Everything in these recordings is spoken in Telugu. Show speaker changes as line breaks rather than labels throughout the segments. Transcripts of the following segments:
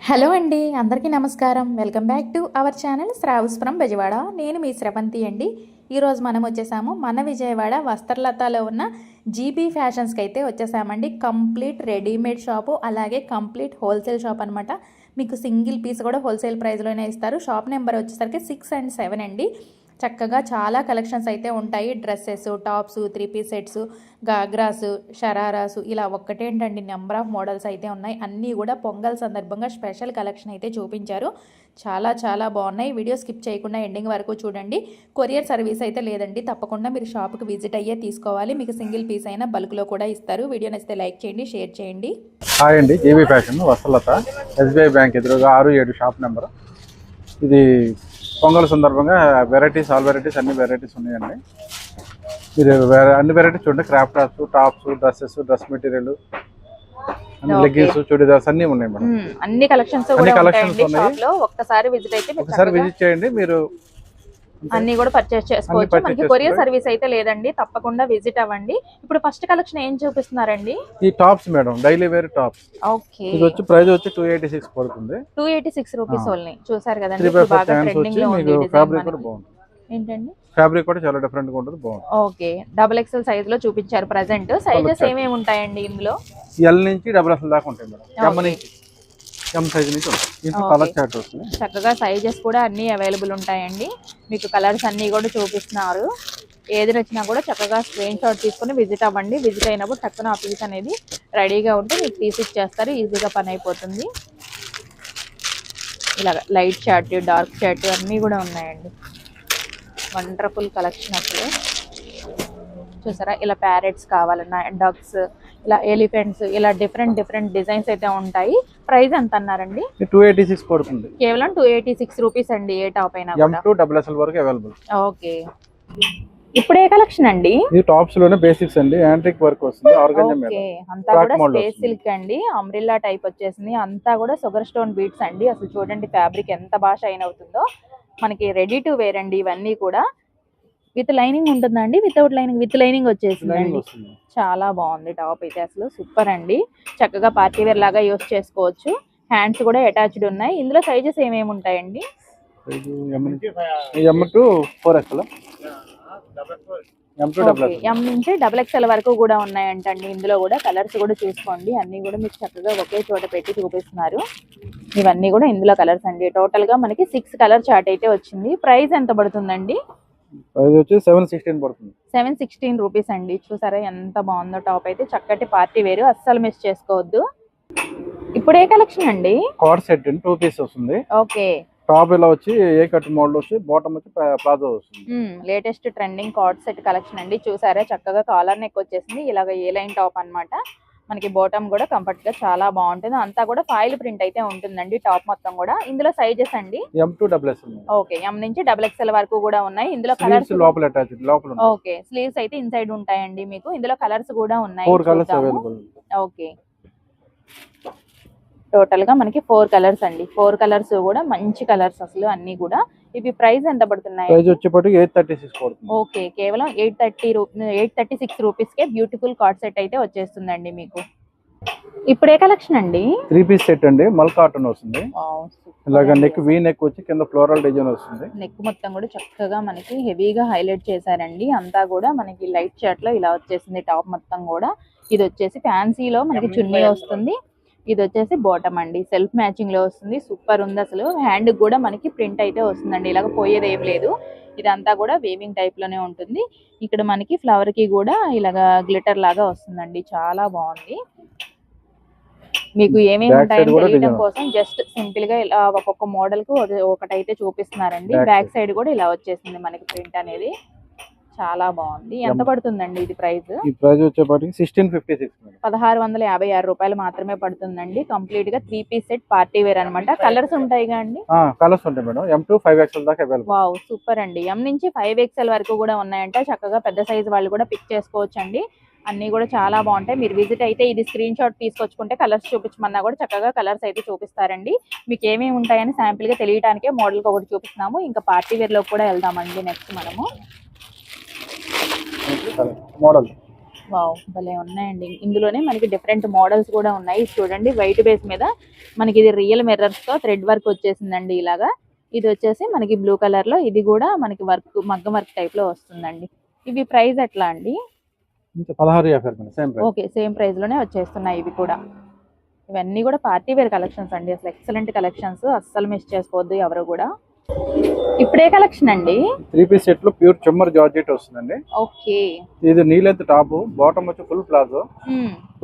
హలో అండి, అందరికీ నమస్కారం. Welcome back to our channel Shravs from Bezawada. నేను మీ స్రవంతి అండి. ఈరోజు మనం వచ్చేసాము మన విజయవాడ వస్త్రలతలో ఉన్న జీబీ ఫ్యాషన్స్కి అయితే వచ్చేసామండి. కంప్లీట్ రెడీమేడ్ షాపు, అలాగే కంప్లీట్ హోల్సేల్ షాప్ అనమాట. మీకు సింగిల్ పీస్ కూడా హోల్సేల్ ప్రైస్లోనే ఇస్తారు. షాప్ నెంబర్ వచ్చేసరికి 6 and 7 అండి. చక్కగా చాలా కలెక్షన్స్ అయితే ఉంటాయి. Dresses, tops, 3 piece sets, ghagras, షరారాసు, ఇలా ఒక్కటేంటండి నెంబర్ ఆఫ్ మోడల్స్ అయితే ఉన్నాయి. అన్నీ కూడా పొంగల్ సందర్భంగా స్పెషల్ కలెక్షన్ అయితే చూపించారు. చాలా చాలా బాగున్నాయి. వీడియో స్కిప్ చేయకుండా ఎండింగ్ వరకు చూడండి. కొరియర్ సర్వీస్ అయితే లేదండి. తప్పకుండా మీరు షాప్కి విజిట్ అయ్యే తీసుకోవాలి. మీకు సింగిల్ పీస్ అయినా బల్క్లో కూడా ఇస్తారు. వీడియో నచ్చితే లైక్ చేయండి, షేర్ చేయండి.
హాయ్ అండి, GB fashion Vastralatha, SBI bank ఎదురుగా 6-7 షాప్ నెంబర్. ఇది పొంగల్ సందర్భంగా వెరైటీస్, ఆల్ వెరైటీస్, అన్ని వెరైటీస్ ఉన్నాయండి. మీరు అన్ని వెరైటీస్ చూడండి. Craft tops, dresses, dress material, leggings, churidars అన్ని ఉన్నాయి మేడం.
అన్ని కలెక్షన్స్ ఉన్నాయి. ఒక్కసారి విజిట్
చేయండి. మీరు
అన్ని కూడా పర్చేస్ చేసుకోవచ్చు. మనకి కొరియర్ సర్వీస్ అయితే లేదండి. తప్పకుండా విజిట్ అవ్వండి. ఇప్పుడు ఫస్ట్ కలెక్షన్ ఏం చూపిస్తున్నారండి?
ఈ tops madam, daily wear tops.
Okay,
ఇది వచ్చి ప్రైస్ వచ్చి 286 పడుతుంది.
286 రూపీస్ ఓన్లీ. చూసారు కదండి,
3x4 ట్రెండింగ్ లో ఉంది. ఫ్యాబ్రిక్ కూడా బాగుంది.
ఏంటండి,
ఫ్యాబ్రిక్ కూడా చాలా డిఫరెంట్ గా ఉంటుంది, బాగుంది.
ఓకే, XXL సైజ్ లో చూపించారు. ప్రెజెంట్ సైజెస్ ఏమేమి ఉంటాయండి ఇందులో?
ఎల్ నుంచి XXL దాకా ఉంటాయి మేడం. ఎం సైజ్ నుంచి కలర్ చార్ట్ వస్తుంది.
చక్కగా సైజెస్ కూడా అన్ని అవైలబుల్ ఉంటాయండి. మీకు కలర్స్ అన్ని కూడా చూపిస్తున్నారు. ఏది నచ్చినా కూడా చక్కగా స్క్రీన్ షాట్ తీసుకుని విజిట్ అవ్వండి. విజిట్ అయినప్పుడు చక్కగా ఆ పీస్ అనేది రెడీగా ఉంటే మీకు తీసి ఇచ్చేస్తారు. ఈజీగా పని అయిపోతుంది. ఇలా లైట్ షర్ట్, డార్క్ షర్ట్ అన్నీ కూడా ఉన్నాయండి. వండర్ఫుల్ కలెక్షన్ అసలు. చూసారా, ఇలా ప్యారెట్స్ కావాలన్నా, డక్స్, ఇలా ఎలిఫెంట్స్, ఇలా డిఫరెంట్ డిజైన్స్ అయితే ఉంటాయి. ప్రైస్ ఎంత అన్నారండి?
286 పడుతుంది.
కేవలం 286 రూపీస్ అండి. ఏ టాప్ అయినా
M2XXL వరకు అవైలబుల్.
ఓకే, ఇప్పుడు ఏ కలెక్షన్ అండి?
ఈ టాప్స్ లోనే బేసిక్స్ అండి. యాంటిక్ వర్క్ వస్తుంది, ఆర్గంజా మీద.
ఓకే, అంతా కూడా స్పేస్ సిల్క్ అండి. అంబ్రిల్లా టైప్ వచ్చేసింది. అంతా కూడా షుగర్ స్టోన్ బీడ్స్ అండి. అసలు చూడండి ఫ్యాబ్రిక్ ఎంత బాగా షైన్ అవుతుందో. మనకి రెడీ టు వేర్ అండి. ఇవన్నీ కూడా విత్ లైనింగ్ ఉంటుందా అండి? Without lining? విత్ లైనింగ్ వచ్చేసిందండి. చాలా బాగుంది టాప్ అయితే, అసలు సూపర్ అండి. చక్కగా పార్టీ వేర్ లాగా యూస్ చేసుకోవచ్చు. హ్యాండ్స్ కూడా అటాచ్డ్ ఉన్నాయి. ఇందులో సైజెస్ ఏమేమి ఉంటాయండి? ఎం నుంచి XXL వరకు కూడా ఉన్నాయంటండి. ఇందులో కూడా కలర్స్ కూడా చూసుకోండి. అన్ని కూడా మీకు చక్కగా ఒకే చోట పెట్టి చూపిస్తున్నారు. ఇవన్నీ కూడా ఇందులో కలర్స్ అండి. టోటల్ గా మనకి 6 కలర్ చార్ట్ అయితే వచ్చింది. ప్రైస్ ఎంత పడుతుందండి? 716 రూపీస్ అండి. చూసారా ఎంత బాగుందో టాప్ అయితే. చక్కటి పార్టీ వేరు, అస్సలు మిస్ చేసుకోవద్దు. ఇప్పుడు ఏ కలెక్షన్ అండి?
కార్డ్ సెట్ 2 పీస్ వస్తుంది.
ఓకే,
టాప్ ఇలా వచ్చి ఏ కట్ మోడల్ వచ్చి, బాటమ్ వచ్చి ప్లాజో వస్తుంది.
Latest trending card set collection అండి. చూసారా, చక్కగా కాలర్ నెక్ వచ్చేసింది. ఇలాగ ఏ లైన్ టాప్ అన్నమాట. మనకి బాటమ్ కూడా కంఫర్ట్ గా చాలా బాగుంటుంది. అంతా కూడా ఫాయిల్ ప్రింట్ అయితే ఉంటుందండి టాప్ మొత్తం కూడా. ఇందులో సైజెస్ అండి?
M2XXL.
ఓకే, ఎం నుంచి XXL వరకు కూడా ఉన్నాయి. ఇందులో కలర్స్
లోపల అటాచ్డ్ లోపల.
ఓకే, స్లీవ్స్ అయితే ఇన్సైడ్ ఉంటాయండి మీకు. ఇందులో కలర్స్ కూడా ఉన్నాయి.
4 కలర్స్ అవైలబుల్.
ఓకే, టోటల్ గా మనకి 4 కలర్స్ అండి. 4 కలర్స్ కూడా మంచి కలర్స్ అసలు అన్ని కూడా. ఇవి ప్రైస్ ఎంత పడుతున్నాయి?
ప్రైస్ వచ్చేప్పటికి 836 పడుతుంది.
ఓకే, కేవలం 836 రూపీస్ కే బ్యూటిఫుల్ కార్డ్ సెట్ అయితే వచ్చేస్తుందండి మీకు. ఇప్పుడు ఏ కలెక్షన్ అండి?
3 పీస్ సెట్ అండి. మల్ కాటన్ వస్తుంది. ఇలాగ నెక్, వీ నెక్ వచ్చి కింద ఫ్లోరల్ డిజైన్ వస్తుంది.
నెక్ మొత్తం కూడా చక్కగా మనకి హెవీగా హైలైట్ చేశారండి. అంతా కూడా మనకి లైట్ షర్ట్ లో ఇలా వచ్చేసింది టాప్ మొత్తం కూడా. ఇది వచ్చేసి ఫ్యాన్సీలో మనకి చున్నీ వస్తుంది. ఇది వచ్చేసి బాటమ్ అండి. సెల్ఫ్ మ్యాచింగ్ లో వస్తుంది. సూపర్ ఉంది అసలు. హ్యాండ్ కూడా మనకి ప్రింట్ అయితే వస్తుందండి. ఇలాగ పోయేది ఏం లేదు. ఇదంతా కూడా వేవింగ్ టైప్ లోనే ఉంటుంది. ఇక్కడ మనకి ఫ్లవర్ కి కూడా ఇలాగా గ్లిటర్ లాగా వస్తుందండి. చాలా బాగుంది. మీకు ఏమేమి ఉంటాయని తెలియడం కోసం జస్ట్ సింపుల్ గా ఇలా ఒక్కొక్క మోడల్ కు ఒకటైతే చూపిస్తున్నారండి. బ్యాక్ సైడ్ కూడా ఇలా వచ్చేసింది మనకి ప్రింట్ అనేది. చాలా బాగుంది. ఎంత పడుతుందండి ఇది ప్రైస్?
ఈ ప్రైస్ వచ్చేప్పటికి 1656.
1656 రూపాయలు మాత్రమే పడుతుందండి. కంప్లీట్ గా 3 పీస్ సెట్ పార్టీ వేర్ అనమాట. కలర్స్ ఉంటాయి అండి?
కలర్స్ ఉంటాయి మేడం. M2-5XL దాకా అవైలబుల్.
వావ్, సూపర్ అండి. ఎం నుంచి 5XL వరకు కూడా ఉన్నాయంట. చక్కగా పెద్ద సైజ్ వాళ్ళు కూడా పిక్ చేసుకోవచ్చు అండి. అన్ని కూడా చాలా బాగుంటాయి. మీరు విజిట్ అయితే ఇది స్క్రీన్ షాట్ తీసుకొచ్చుకుంటే కలర్స్ చూపించమన్నా కూడా చక్కగా కలర్స్ అయితే చూపిస్తారండి. మీకు ఏమేమి ఉంటాయని శాంపిల్ గా తెలియడానికే మోడల్ కి ఒకటి చూపిస్తున్నాము. ఇంకా పార్టీ వేర్ లో కూడా వెళ్దామండి నెక్స్ట్ మనము.
మోడల్
వావ్, భలే ఉన్నాయండి. ఇందులోనే మనకి డిఫరెంట్ మోడల్స్ కూడా ఉన్నాయి. చూడండి, వైట్ బేస్ మీద మనకి ఇది రియల్ మిర్రర్స్ తో థ్రెడ్ వర్క్ వచ్చేసిందండి. ఇలాగా ఇది వచ్చేసి మనకి బ్లూ కలర్ లో, ఇది కూడా మనకి వర్క్ మగ్గం వర్క్ టైప్ లో వస్తుందండి. ఇవి ప్రైస్ ఎట్లా అండి?
1650 same price.
Okay, same price లోనే వచ్చేస్తున్నాయి ఇవి కూడా. ఇవన్నీ కూడా పార్టీ వేర్ కలెక్షన్స్ అండి. అసలు ఎక్సలెంట్ కలెక్షన్స్, అస్సలు మిస్ చేసుకోవద్దు ఎవరు కూడా. ఇప్పుడే కలెక్షన్ అండి.
3 పీస్ సెట్ లో ప్యూర్ చెమ్మర్ జార్జెట్ వస్తుందండి.
ఓకే,
ఇది నీ లెంత్ టాప్, బాటమ్ వచ్చి ఫుల్ ప్లాజో.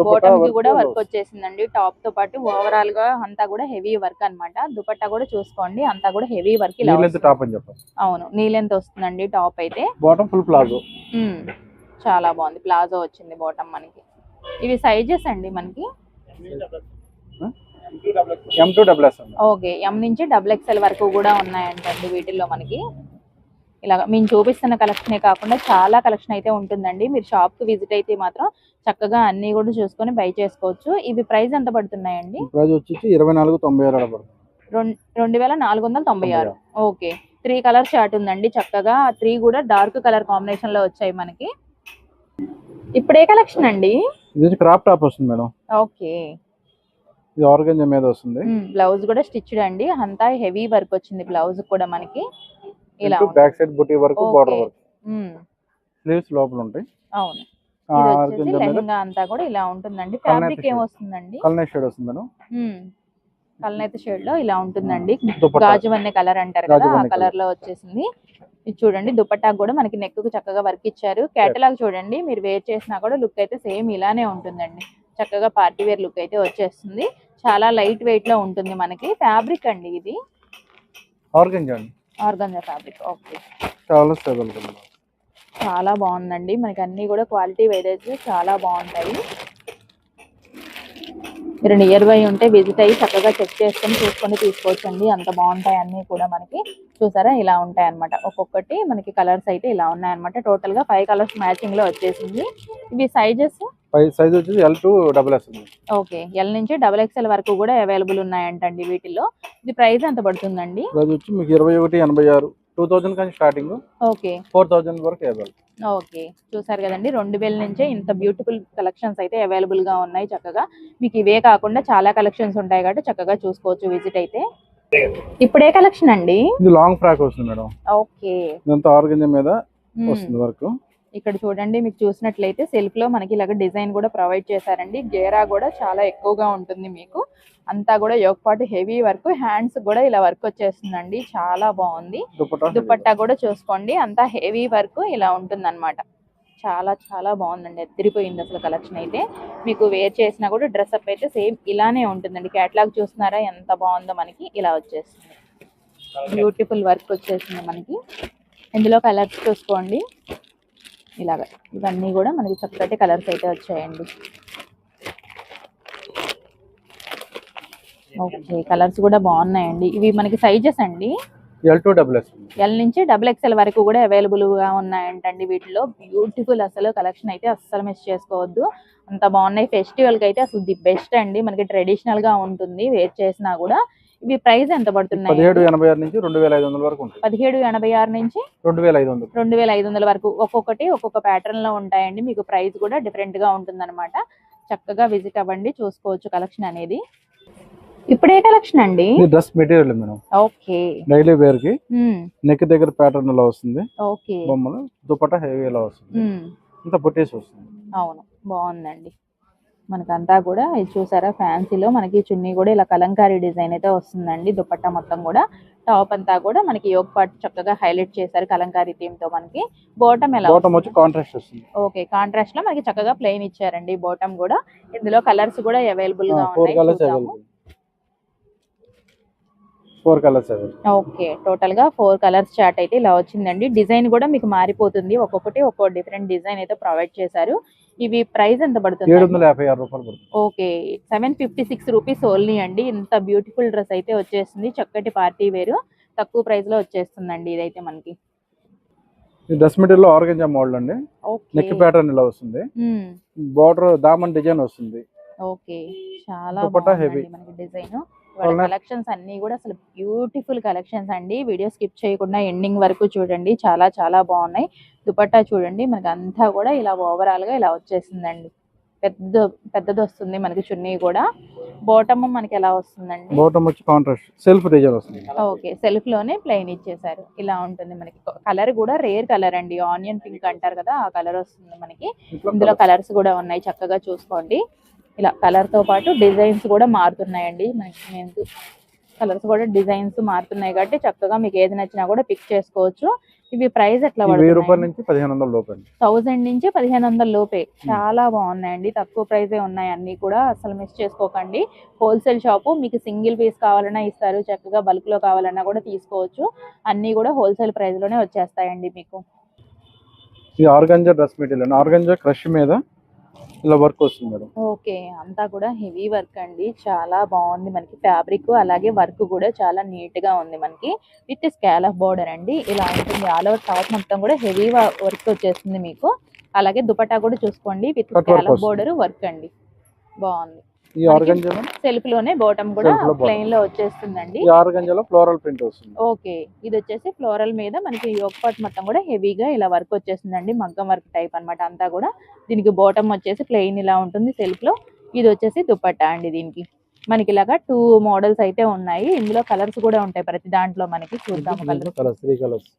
బాటమ్ కి కూడా వర్క్ వచ్చేసిందండి. టాప్ తో పాటు ఓవరాల్ గా అంతా కూడా హెవీ వర్క్ అన్నమాట. దుపట్టా కూడా చూసుకోండి, అంతా కూడా heavy work.
Knee length top అని చెప్పాలి.
అవును, నీ లెంత్ వస్తుందండి టాప్ అయితే.
Bottom full palazzo.
చాలా బాగుంది, ప్లాజో వచ్చింది బాటమ్ మనకి. ఇవి సైజెస్ అండి మనకి
M2SS.
ఓకే, ఎం నుంచి XXL వరకు కూడా ఉన్నాయంటండి వీటిల్లో మనకి. ఇలా మేము చూపిస్తున్న కలెక్షనే కాకుండా చాలా కలెక్షన్ అయితే ఉంటుందండి. మీరు షాప్ కి విజిట్ అయితే మాత్రం చక్కగా అన్ని కూడా చూసుకొని బై చేసుకోవచ్చు. ఇవి ప్రైస్ ఎంత పడుతున్నాయండి?
ప్రైస్ వచ్చి 2496 పడుతుంది.
2496. ఓకే, 3 కలర్ చార్ట్ ఉందండి. చక్కగా 3 కూడా డార్క్ కలర్ కాంబినేషన్ లో వచ్చాయి మనకి. ఇప్పుడే కలెక్షన్ అండి.
ఇది క్రాప్ టాప్ వస్తుంది మేడం.
ఓకే,
ఇది ఆర్గంజా మీద వస్తుంది.
బ్లౌజ్ కూడా స్టిచ్డ్ అండి. అంతా హెవీ వర్క్ వచ్చింది బ్లౌజ్ కూడా మనకి. ఇలా
బ్యాక్ సైడ్ బుటీ వర్క్, బోర్డర్ వర్క్, స్లీవ్స్ లోపల ఉంటాయి.
అవును, ఇది వచ్చేసి లెహంగా అంతా కూడా ఇలా ఉంటుందండి. ఫ్యాబ్రిక్ ఏం వస్తుందండి?
కల్నేత షేడ్ వస్తుంది మేడం.
కల్నేత షేడ్ లో ఇలా ఉంటుందండి. గాజు వన్నె కలర్ అంటారు కదా, ఆ కలర్ లో వచ్చేసింది. ఇది చూడండి, దుపట్టా కూడా మనకి నెక్ కు చక్కగా వర్క్ ఇచ్చారు. కేటలాగ్ చూడండి, మీరు వేర్ చేసినా కూడా లుక్ అయితే సేమ్ ఇలానే ఉంటుందండి. చక్కగా పార్టీ వేర్ లుక్ అయితే వచ్చేస్తుంది. చాలా లైట్ వెయిట్ లో ఉంటుంది మనకి. ఫ్యాబ్రిక్ అండి ఇది ఆర్గంజా ఫ్యాబ్రిక్. ఓకే,
చాలా స్టేబుల్ గా ఉంది.
చాలా బాగుందండి. మనకి అన్ని కూడా క్వాలిటీ వైజ్ చాలా బాగుంటాయి. మీరు నియర్ బై ఉంటే విజిట్ అయ్యి చక్కగా చెక్ చేసుకొని చూసుకొని తీసుకోవచ్చండి. అంత బాగుంటాయి అన్ని కూడా మనకి. చూసారా, ఇలా ఉంటాయి అనమాట. ఒక్కొక్కటి మనకి కలర్స్ అయితే ఇలా ఉన్నాయన్నమాట. టోటల్ గా 5 కలర్స్ మ్యాచింగ్ లో వచ్చేసింది. ఇవి సైజెస్
సైజ్ వచ్చేసి L2SS.
ఓకే, ఎల్ నుంచి XXL వరకు కూడా అవైలబుల్ ఉన్నాయంటండి వీటిల్లో. ఇది ప్రైస్ ఎంత పడుతుందండి?
ప్రైస్ వచ్చి మీకు 2186, 2000 కానీ స్టార్టింగ్.
ఓకే,
4000 వరకు అవైలబుల్.
ఓకే, చూసారు కదండి, 2000 నుంచే ఇంత బ్యూటిఫుల్ కలెక్షన్స్ అయితే అవైలబుల్ గా ఉన్నాయి. చక్కగా మీకు ఇవే కాకుండా చాలా కలెక్షన్స్ ఉంటాయి కాబట్టి చక్కగా చూసుకోవచ్చు విజిట్ అయితే. ఇప్పుడే కలెక్షన్ అండి.
ఇది లాంగ్ ఫ్రాక్ వస్తుంది మేడం.
ఓకే,
ఇదంతా ఆర్గంజా మీద వస్తుంది వర్క్.
ఇక్కడ చూడండి, మీకు చూసినట్లయితే సెల్ఫ్ లో మనకి ఇలాగ డిజైన్ కూడా ప్రొవైడ్ చేశారండి. గేరా కూడా చాలా ఎక్కువగా ఉంటుంది మీకు. అంతా కూడా యోక్ పాటు హెవీ వర్క్, హ్యాండ్స్ కూడా ఇలా వర్క్ వచ్చేస్తుందండి. చాలా బాగుంది. దుపట్టా కూడా చూసుకోండి, అంతా హెవీ వర్క్ ఇలా ఉంటుంది అనమాట. చాలా చాలా బాగుందండి, ఎత్తిరిపోయింది అసలు కలెక్షన్ అయితే. మీకు వేర్ చేసినా కూడా డ్రెస్ అప్ అయితే సేమ్ ఇలానే ఉంటుందండి. కేటలాగ్ చూస్తున్నారా ఎంత బాగుందో మనకి. ఇలా వచ్చేస్తుంది, బ్యూటిఫుల్ వర్క్ వచ్చేసింది మనకి. ఇందులో కలర్స్ చూసుకోండి, ఇలాగ ఇవన్నీ కూడా మనకి చక్కటి కలర్స్ అయితే వచ్చాయండి. ఓకే, కలర్స్ కూడా బాగున్నాయండి. ఇవి మనకి సైజెస్ అండి.
L2SS.
ఎల్ నుంచి XXL వరకు కూడా అవైలబుల్ గా ఉన్నాయంటండి వీటిలో. బ్యూటిఫుల్ అసలు కలెక్షన్ అయితే అస్సలు మిస్ చేసుకోవద్దు, అంత బాగున్నాయి. ఫెస్టివల్ కి అయితే అసలు ది బెస్ట్ అండి. మనకి ట్రెడిషనల్ గా ఉంటుంది వేర్ చేసినా కూడా. ఇవి ప్రైస్ ఎంత పడుతున్నాయి?
1786 నుంచి 2500 వరకు ఉంటుంది.
1786 నుంచి 2500 వరకు. ఒక్కొక్కటి ఒక్కొక్క ప్యాటర్న్ లో ఉంటాయండి. మీకు ప్రైస్ కూడా డిఫరెంట్ గా ఉంటుంది. చక్కగా విజిట్ అవ్వండి, చూసుకోవచ్చు కలెక్షన్ అనేది. ఇప్పుడే కలెక్షన్ అండి.
Dress material madam.
Okay,
daily wear కి నెక్ దగ్గర ప్యాటర్న్ లో వస్తుంది.
ఓకే,
బొమ్మలు దుపట్టా హెవీలో వస్తుంది. ఇంత బుటీస్ వస్తుంది.
అవును, బాగుందండి. మనకంతా కూడా ఇది చూసారా, ఫ్యాన్సీలో మనకి చున్నీ కూడా ఇలా కలంకారీ డిజైన్ అయితే వస్తుందండి. దుపట్టా మొత్తం కూడా, టాప్ అంతా కూడా మనకి యోక్ పార్ట్ చక్కగా హైలైట్ చేశారు కలంకారీ థీమ్ తో. మనకి బాటమ్ ఎలా
వచ్చి కాంట్రాస్ట్ వస్తుంది.
ఓకే, కాంట్రాస్ట్ లో మనకి చక్కగా ప్లెయిన్ ఇచ్చారండి బాటమ్ కూడా. ఇందులో కలర్స్ కూడా అవైలబుల్ గా ఉన్నాయి.
4 కలర్స్.
ఓకే, టోటల్ గా 4 కలర్స్ చార్ట్ అయితే ఇలా వచ్చిందండి. డిజైన్ కూడా మీకు మారిపోతుంది, ఒక్కొక్కటి ఒక్కో డిఫరెంట్ డిజైన్ అయితే ప్రొవైడ్ చేశారు. ఇవి ప్రైస్ ఎంత పడుతుంది?
756 రూపాయలు పడుతుంది.
ఓకే, 756 రూపీస్ ఓన్లీ అండి. ఇంత బ్యూటిఫుల్ డ్రెస్ అయితే వచ్చేస్తుంది. చక్కటి పార్టీ వేరు, తక్కువ ప్రైస్ లో వచ్చేస్తుందండి ఇదైతే మనకి.
ఈ డ్రెస్ మెటీరియల్ ఆర్గంజా మోడల్ అండి. నెక్ ప్యాటర్న్ ఇలా వస్తుంది. బోర్డర్ దామన్ డిజైన్ వస్తుంది.
ఓకే, చాలా బాగుంది మనకి డిజైన్.
అవునా?
కలెక్షన్స్ అన్ని కూడా అసలు బ్యూటిఫుల్ కలెక్షన్స్ అండి. వీడియో స్కిప్ చేయకుండా ఎండింగ్ వరకు చూడండి. చాలా చాలా బాగున్నాయి. దుపట్టా చూడండి మనకి అంతా కూడా ఇలా ఓవరాల్ గా ఇలా వచ్చేసిందండి. పెద్దది వస్తుంది మనకి చున్నీ కూడా. బాటమ్ మనకి ఎలా వస్తుందండి?
బాటమ్ వచ్చి కాంట్రాస్ట్ సెల్ఫ్ డిజైన్ వస్తుంది.
ఓకే, సెల్ఫ్ లోనే ప్లెయిన్ ఇచ్చేసారు. ఇలా ఉంటుంది మనకి. కలర్ కూడా రేర్ కలర్ అండి, ఆనియన్ పింక్ అంటారు కదా, ఆ కలర్ వస్తుంది మనకి. ఇందులో కలర్స్ కూడా ఉన్నాయి, చక్కగా చూసుకోండి. ఇలా కలర్ తో పాటు డిజైన్స్ కూడా మారుతున్నాయండి మనకి. కలర్స్ కూడా డిజైన్స్ మారుతున్నాయి కాబట్టి చక్కగా మీకు ఏది నచ్చినా కూడా పిక్ చేసుకోవచ్చు. ఇవి ప్రైస్ ఎట్లా
రూపాయల
పడుతుంది?
నుంచి 1500 లోపు.
1000 నుంచి 1500 లోపే. చాలా బాగున్నాయండి, తక్కువ ప్రైజే ఉన్నాయి అన్ని కూడా, అసలు మిస్ చేసుకోకండి. హోల్సేల్ షాపు, మీకు సింగిల్ పీస్ కావాలన్నా ఇస్తారు, చక్కగా బల్క్ లో కావాలన్నా కూడా తీసుకోవచ్చు. అన్ని కూడా హోల్సేల్ ప్రైస్ లోనే వచ్చేస్తాయండి మీకు.
ఇది organza dress material, organza crush మీద ఇలా వర్క్ వస్తుంది మేడం.
ఓకే, అంతా కూడా హెవీ వర్క్ అండి, చాలా బాగుంది మనకి. ఫ్యాబ్రిక్ అలాగే వర్క్ కూడా చాలా నీట్ గా ఉంది మనకి. విత్ స్కాలప్ బోర్డర్ అండి, ఇలా ఉంటుంది. ఆల్ ఓవర్ టాప్ మొత్తం కూడా హెవీ వర్క్ వచ్చేస్తుంది మీకు. అలాగే దుపట్టా కూడా చూసుకోండి, విత్ స్కాలప్ బోర్డర్ వర్క్ అండి, బాగుంది.
ఈ ఆర్గాంజా
సెల్ఫ్ లోనే బాటమ్ కూడా ప్లెయిన్ లో వచ్చేస్తుందండి.
ఈ ఆర్గాంజాలో ఫ్లోరల్ ప్రింట్ వస్తుంది.
ఓకే, ఇది వచ్చేసి ఫ్లోరల్ మీద మనకి యోక్ పార్ట్ మొత్తం కూడా హెవీగా ఇలా వర్క్ వచ్చేస్తుందండి, మగ్గం వర్క్ టైప్ అన్నమాట అంతా కూడా. దీనికి బాటమ్ వచ్చేసి ప్లెయిన్ ఇలా ఉంటుంది సెల్ఫ్ లో. ఇది వచ్చేసి దుపట్టా అండి. దీనికి మనకి ఇలాగా 2 మోడల్స్ అయితే ఉన్నాయి. ఇందులో కలర్స్ కూడా ఉంటాయి ప్రతి దాంట్లో మనకి. చూద్దాం కలర్స్.
3 కలర్స్.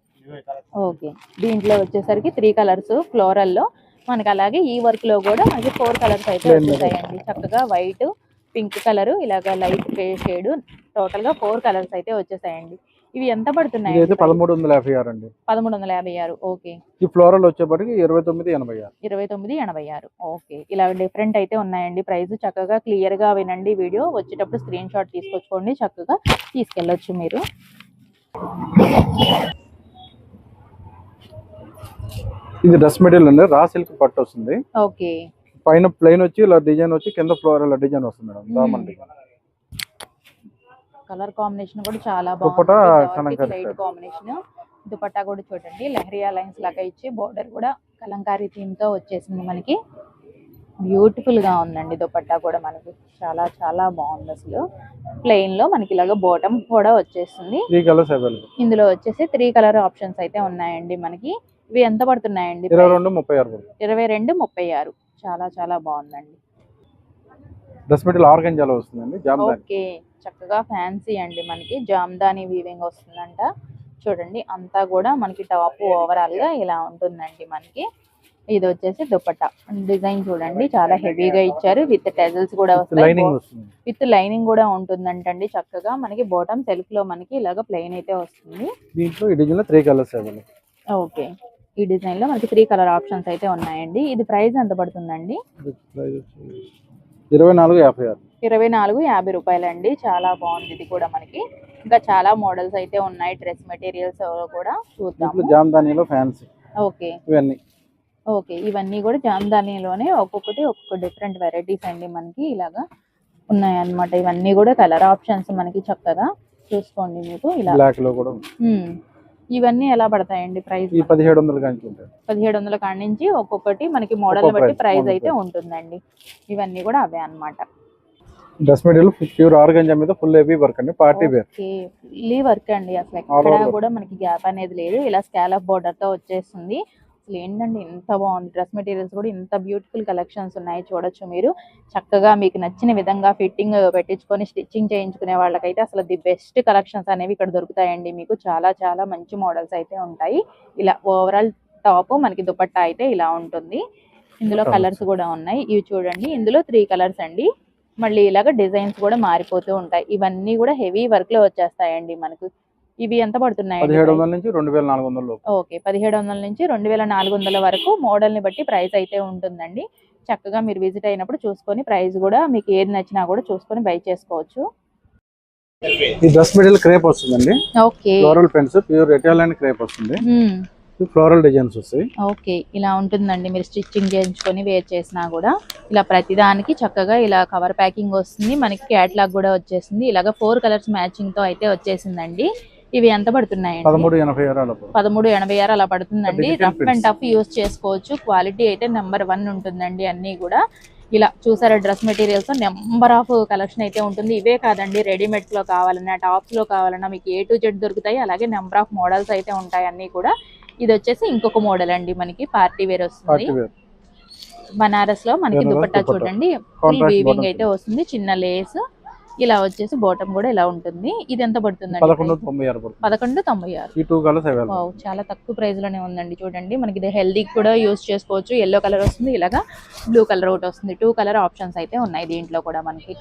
ఓకే, దీంట్లో వచ్చేసరికి 3 కలర్స్ ఫ్లోరల్ లో మనకి. అలాగే ఈ వర్క్ లో కూడా మనకి 4 కలర్స్ అయితే వచ్చేసాయండి. చక్కగా వైట్, పింక్ కలర్, ఇలాగా లైట్ గ్రే షేడ్, టోటల్ గా 4 కలర్స్ అయితే వచ్చేసాయండి. ఇవి ఎంత పడుతున్నాయి?
1356 అండి.
1356. ఓకే,
ఈ ఫ్లోరల్ వచ్చేప్పటికి 2986.
2986. ఓకే, ఇలా డిఫరెంట్ అయితే ఉన్నాయండి ప్రైస్. చక్కగా క్లియర్ గా వినండి వీడియో. వచ్చేటప్పుడు స్క్రీన్ షాట్ తీసుకొచ్చుకోండి, చక్కగా తీసుకెళ్ళొచ్చు మీరు.
ఇది డ్రెస్ మెటీరియల్ అండి, రా సిల్క్ పట్టు వస్తుంది.
ఓకే,
పైన ప్లెయిన్ వచ్చి ఇలా డిజైన్ వచ్చి, కింద ఫ్లోరల్ డిజైన్ వస్తుంది madam. Daman design.
Colour combination కూడా చాలా
దుపట్టా
బాగుంది, లైట్ కాంబినేషన్. దుపట్టా కూడా చూడండి లెహరియా లైన్స్ లాగా ఇచ్చి, బోర్డర్ కూడా కలంకారీ థీమ్ తో వచ్చేసింది మనకి. బ్యూటిఫుల్ గా ఉందండి దుపట్టా కూడా మనకి, చాలా చాలా బాగుంది అసలు. ప్లెయిన్ లో మనకి ఇలాగ బాటమ్ కూడా వచ్చేస్తుంది.
3 కలర్స్ అవైలబుల్.
ఇందులో వచ్చేసి 3 కలర్ ఆప్షన్స్ అయితే ఉన్నాయండి మనకి. ఇవి ఎంత పడుతున్నాయండి?
2236.
2236. చాలా చాలా బాగుందండి.
డ్రెస్ మెటీరియల్ ఆర్గాంజాలో వస్తుందండి, జామ్దాని.
ఓకే, చక్కగా ఫ్యాన్సీ అండి మనకి. జామ్దాని వీవింగ్ వస్తుందంట. చూడండి అంతా కూడా మనకి టాప్ ఓవరాల్ గా ఇలా ఉంటుందండి మనకి. ఇది వచ్చేసి దుపట్టా డిజైన్ చూడండి, చాలా హెవీగా ఇచ్చారు. విత్ టెజల్స్ కూడా వస్తాయి, విత్ లైనింగ్ కూడా ఉంటుందంటండి. చక్కగా మనకి బాటమ్ సెల్ఫ్ లో మనకి ఇలాగ ప్లెయిన్ అయితే వస్తుంది.
దీంట్లో ఈ డిజైన్ లో 3 కలర్స్ అవైలబుల్.
ఓకే, ఈ డిజైన్ లో మనకి 3 కలర్ ఆప్షన్స్ అయితే ఉన్నాయండి. ఇది ప్రైస్ ఎంత పడుతుందండి?
2456.
2450 రూపాయలండి. చాలా బాగుంది ఇది కూడా మనకి. ఇంకా చాలా మోడల్స్ అయితే ఉన్నాయి డ్రెస్ మెటీరియల్స్ కూడా, చూద్దాము.
జామ్దానిలో ఫ్యాన్సీ.
ఓకే,
ఇవన్నీ.
ఓకే, ఇవన్నీ కూడా జామ్దానిలోనే ఒక్కొక్కటి ఒక్కొక్క డిఫరెంట్ వెరైటీస్ అండి మనకి ఇలాగా ఉన్నాయి అన్నమాట. ఇవన్నీ కూడా కలర్ ఆప్షన్స్ మనకి, చక్కగా చూసుకోండి మీకు ఇలా.
బ్లాక్ లో కూడా
ఇవన్నీ ఎలా పడతాయండి ప్రైస్?
1700 కాంచి ఉంటాయి.
1700 కాడి నుంచి ఒక్కొక్కటి మనకి మోడల్ బట్టి ప్రైస్ అయితే ఉంటుందండి. ఇవన్నీ కూడా అవే అన్నమాట.
డ్రెస్ మెటీరియల్ ప్యూర్ ఆర్గాంజా మీద ఫుల్ హెవీ వర్క్ అండి, party wear.
Okay, fully work అండి, అసలు ఎక్కడ కూడా మనకి గ్యాప్ అనేది లేదు. ఇలా స్కాలప్ బోర్డర్ తో వచ్చేస్తుంది. అసలు ఏంటండి ఇంత బాగుంది. డ్రెస్ మెటీరియల్స్ కూడా ఇంత బ్యూటిఫుల్ కలెక్షన్స్ ఉన్నాయి, చూడొచ్చు మీరు. చక్కగా మీకు నచ్చిన విధంగా ఫిట్టింగ్ పెట్టించుకొని స్టిచ్చింగ్ చేయించుకునే వాళ్ళకైతే అసలు ది బెస్ట్ కలెక్షన్స్ అనేవి ఇక్కడ దొరుకుతాయండి మీకు. చాలా చాలా మంచి మోడల్స్ అయితే ఉంటాయి. ఇలా ఓవరాల్ టాప్ మనకి దుపట్టా అయితే ఇలా ఉంటుంది. ఇందులో కలర్స్ కూడా ఉన్నాయి, ఇవి చూడండి. ఇందులో 3 కలర్స్ అండి. మళ్ళీ ఇలాగ డిజైన్స్ కూడా మారిపోతూ ఉంటాయి. ఇవన్నీ కూడా హెవీ వర్క్ లో వచ్చేస్తాయండి మనకు. ఇవి ఎంత పడుతున్నాయి?
1700 నుంచి 2400.
ఓకే, 1700 నుంచి 2400 వరకు మోడల్ ని బట్టి ప్రైస్ అయితే ఉంటుందండి. చక్కగా మీరు విజిట్ అయినప్పుడు చూసుకొని ప్రైస్ కూడా మీకు ఏది నచ్చినా కూడా చూసుకొని బై చేసుకోవచ్చు.
ఈ డ్రెస్ మెటీరియల్ క్రేప్ వస్తుందండి.
Okay,
floral prints, pure Italian crepe వస్తుంది. ఫ్లోరల్ డిజైన్స్ వస్తాయి.
ఓకే, ఇలా ఉంటుందండి. మీరు స్టిచ్చింగ్ చేయించుకొని వేర్ చేసినా కూడా ఇలా ప్రతిదానికి చక్కగా ఇలా కవర్ ప్యాకింగ్ వస్తుంది మనకి. క్యాట్లాగ్ కూడా వచ్చేసింది. ఇలాగ 4 కలర్స్ మ్యాచింగ్ తో అయితే వచ్చేసిందండి. ఇవి ఎంత పడుతున్నాయండి? 1386 అలా పడుతుందండి. రఫ్ అండ్ టఫ్ యూస్ చేసుకోవచ్చు. క్వాలిటీ అయితే నెంబర్ 1 ఉంటుందండి అన్ని కూడా. ఇలా చూసారా dress materials number of collection అయితే ఉంటుంది. ఇవే కాదండి, రెడీమేడ్స్ లో కావాలన్నా టాప్స్ లో కావాలన్నా మీకు A to Z దొరుకుతాయి. అలాగే నెంబర్ ఆఫ్ మోడల్స్ అయితే ఉంటాయి అన్ని కూడా. ఇది వచ్చేసి ఇంకొక మోడల్ అండి, మనకి పార్టీ వేర్ వస్తుంది.
పార్టీ వేర్
బనారస్ లో మనకి
బనారస్
దుపట్టా
దుపట్టా.
చూడండి, ఫుల్
కాంట్రాస్ట్
వీవింగ్
bottom
అయితే వస్తుంది. చిన్న లేస్ ఇలా వచ్చేసి బాటమ్ కూడా ఇలా ఉంటుంది. ఇది ఎంత పడుతుందండి?
1196 పడుతుంది.
1196.
ఈ 2 కలర్స్ అవైలబుల్.
వావ్, చాలా తక్కువ ప్రైస్ లోనే ఉందండి. చూడండి మనకి ఇది హెల్దీ కూడా యూస్ చేసుకోవచ్చు. ఎల్లో కలర్ వస్తుంది, ఇలాగా బ్లూ కలర్ ఒకటి వస్తుంది. 2 కలర్ ఆప్షన్స్ అయితే ఉన్నాయి దీంట్లో కూడా మనకి.